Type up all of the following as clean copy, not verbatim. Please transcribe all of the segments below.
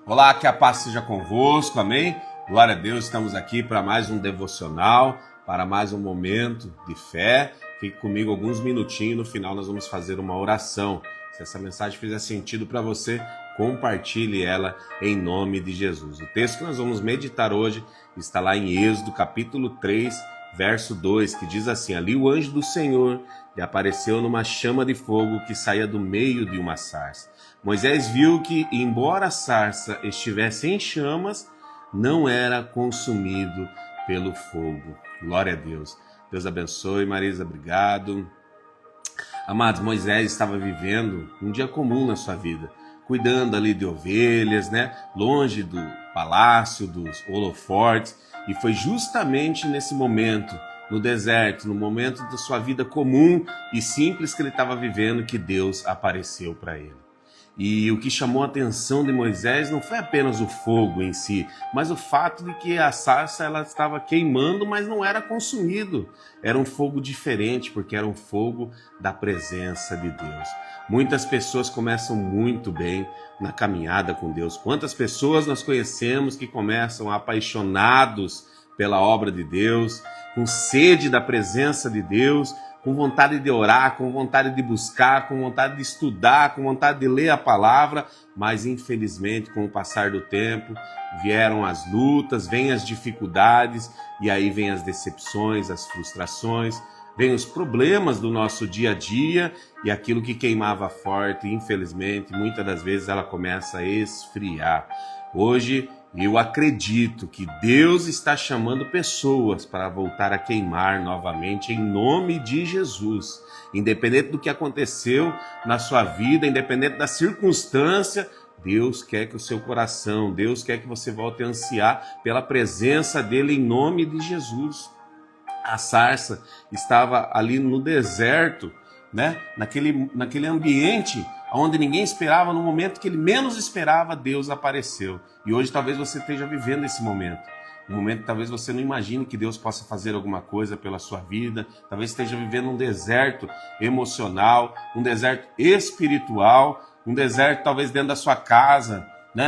Olá, que a paz seja convosco, amém? Glória a Deus, estamos aqui para mais um devocional, para mais um momento de fé. Fique comigo alguns minutinhos, no final nós vamos fazer uma oração. Se essa mensagem fizer sentido para você, compartilhe ela em nome de Jesus. O texto que nós vamos meditar hoje está lá em Êxodo, capítulo 3, verso 2, que diz assim: ali o anjo do Senhor lhe apareceu numa chama de fogo que saía do meio de uma sarça. Moisés viu que, embora a sarça estivesse em chamas, não era consumido pelo fogo. Glória a Deus. Deus abençoe, Marisa, obrigado. Amados, Moisés estava vivendo um dia comum na sua vida, cuidando ali de ovelhas, longe do palácio, dos holofortes, e foi justamente nesse momento, no deserto, no momento da sua vida comum e simples que ele estava vivendo, que Deus apareceu para ele. E o que chamou a atenção de Moisés não foi apenas o fogo em si, mas o fato de que a sarça ela estava queimando, mas não era consumido. Era um fogo diferente, porque era um fogo da presença de Deus. Muitas pessoas começam muito bem na caminhada com Deus. Quantas pessoas nós conhecemos que começam apaixonados pela obra de Deus, com sede da presença de Deus, com vontade de orar, com vontade de buscar, com vontade de estudar, com vontade de ler a palavra, mas infelizmente com o passar do tempo vieram as lutas, vêm as dificuldades e aí vêm as decepções, as frustrações, vêm os problemas do nosso dia a dia e aquilo que queimava forte, infelizmente, muitas das vezes ela começa a esfriar. Hoje eu acredito que Deus está chamando pessoas para voltar a queimar novamente em nome de Jesus. Independente do que aconteceu na sua vida, independente da circunstância, Deus quer que o seu coração, Deus quer que você volte a ansiar pela presença dele em nome de Jesus. A sarça estava ali no deserto, naquele ambiente onde ninguém esperava, no momento que ele menos esperava, Deus apareceu. E hoje talvez você esteja vivendo esse momento. Um momento que talvez você não imagine que Deus possa fazer alguma coisa pela sua vida. Talvez esteja vivendo um deserto emocional, um deserto espiritual, um deserto talvez dentro da sua casa,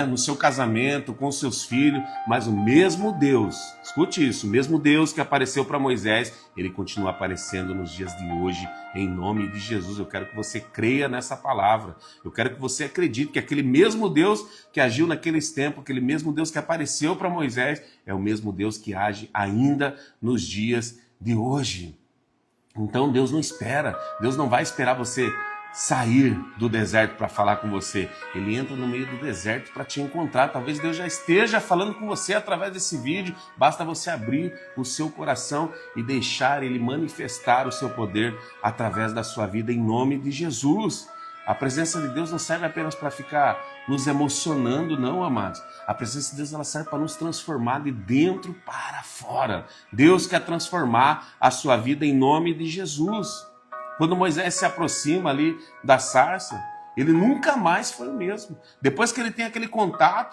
no seu casamento, com seus filhos, mas o mesmo Deus, escute isso, o mesmo Deus que apareceu para Moisés, ele continua aparecendo nos dias de hoje, em nome de Jesus. Eu quero que você creia nessa palavra, eu quero que você acredite que aquele mesmo Deus que agiu naqueles tempos, aquele mesmo Deus que apareceu para Moisés, é o mesmo Deus que age ainda nos dias de hoje. Então Deus não espera, Deus não vai esperar você sair do deserto para falar com você. Ele entra no meio do deserto para te encontrar. Talvez Deus já esteja falando com você através desse vídeo. Basta você abrir o seu coração e deixar Ele manifestar o seu poder através da sua vida em nome de Jesus. A presença de Deus não serve apenas para ficar nos emocionando, não, amados. A presença de Deus ela serve para nos transformar de dentro para fora. Deus quer transformar a sua vida em nome de Jesus. Quando Moisés se aproxima ali da sarça, ele nunca mais foi o mesmo. Depois que ele tem aquele contato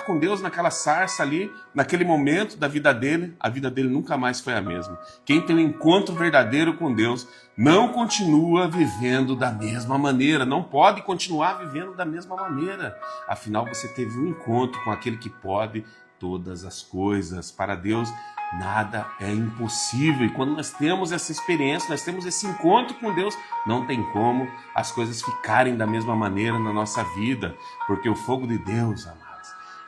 com Deus naquela sarça ali, naquele momento da vida dele, a vida dele nunca mais foi a mesma. Quem tem um encontro verdadeiro com Deus não continua vivendo da mesma maneira, não pode continuar vivendo da mesma maneira. Afinal, você teve um encontro com aquele que pode todas as coisas. Para Deus, nada é impossível. E quando nós temos essa experiência, nós temos esse encontro com Deus, não tem como as coisas ficarem da mesma maneira na nossa vida, porque o fogo de Deus, amados,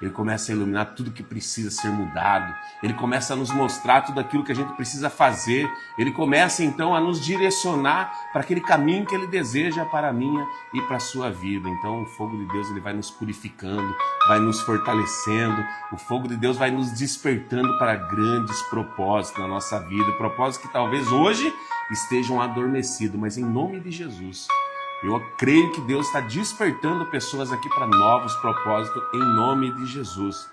ele começa a iluminar tudo que precisa ser mudado, ele começa a nos mostrar tudo aquilo que a gente precisa fazer, ele começa então a nos direcionar para aquele caminho que ele deseja para a minha e para a sua vida. Então o fogo de Deus ele vai nos purificando, vai nos fortalecendo, o fogo de Deus vai nos despertando para grandes propósitos na nossa vida, propósitos que talvez hoje estejam adormecidos, mas em nome de Jesus, eu creio que Deus está despertando pessoas aqui para novos propósitos em nome de Jesus.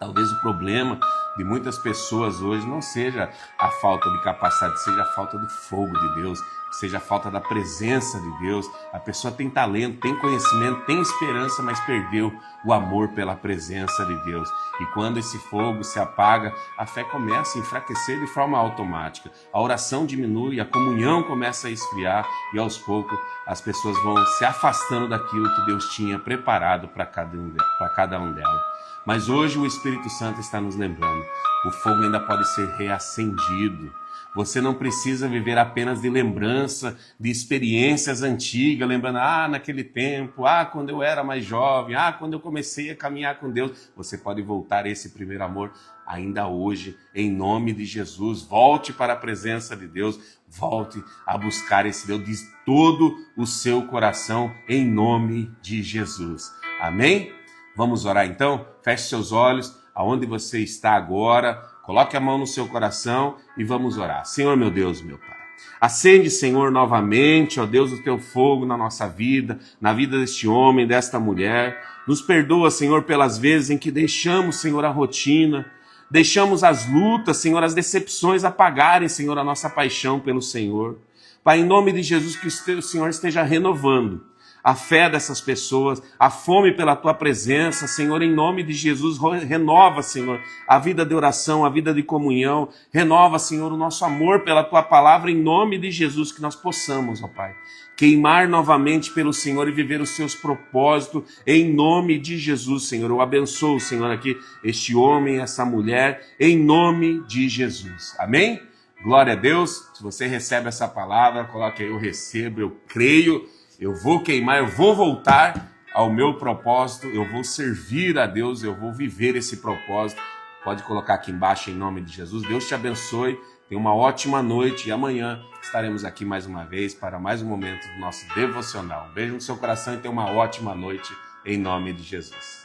Talvez o problema de muitas pessoas hoje não seja a falta de capacidade, seja a falta do fogo de Deus, seja a falta da presença de Deus. A pessoa tem talento, tem conhecimento, tem esperança, mas perdeu o amor pela presença de Deus. E quando esse fogo se apaga, a fé começa a enfraquecer de forma automática. A oração diminui, a comunhão começa a esfriar e aos poucos as pessoas vão se afastando daquilo que Deus tinha preparado para cada um delas. Mas hoje o Espírito Santo está nos lembrando, o fogo ainda pode ser reacendido. Você não precisa viver apenas de lembrança, de experiências antigas, lembrando, naquele tempo, quando eu era mais jovem, quando eu comecei a caminhar com Deus. Você pode voltar a esse primeiro amor ainda hoje, em nome de Jesus. Volte para a presença de Deus, volte a buscar esse Deus de todo o seu coração, em nome de Jesus. Amém? Vamos orar então? Feche seus olhos, aonde você está agora, coloque a mão no seu coração e vamos orar. Senhor, meu Deus, meu Pai, acende, Senhor, novamente, ó Deus, o teu fogo na nossa vida, na vida deste homem, desta mulher. Nos perdoa, Senhor, pelas vezes em que deixamos, Senhor, a rotina, deixamos as lutas, Senhor, as decepções apagarem, Senhor, a nossa paixão pelo Senhor. Pai, em nome de Jesus, que o Senhor esteja renovando a fé dessas pessoas, a fome pela tua presença, Senhor, em nome de Jesus, renova, Senhor, a vida de oração, a vida de comunhão, renova, Senhor, o nosso amor pela tua palavra, em nome de Jesus, que nós possamos, ó Pai, queimar novamente pelo Senhor e viver os seus propósitos, em nome de Jesus, Senhor. Eu abençoo, Senhor, aqui, este homem, essa mulher, em nome de Jesus. Amém? Glória a Deus. Se você recebe essa palavra, coloque aí, eu recebo, eu creio, eu vou queimar, eu vou voltar ao meu propósito, eu vou servir a Deus, eu vou viver esse propósito. Pode colocar aqui embaixo em nome de Jesus. Deus te abençoe, tenha uma ótima noite e amanhã estaremos aqui mais uma vez para mais um momento do nosso devocional. Um beijo no seu coração e tenha uma ótima noite em nome de Jesus.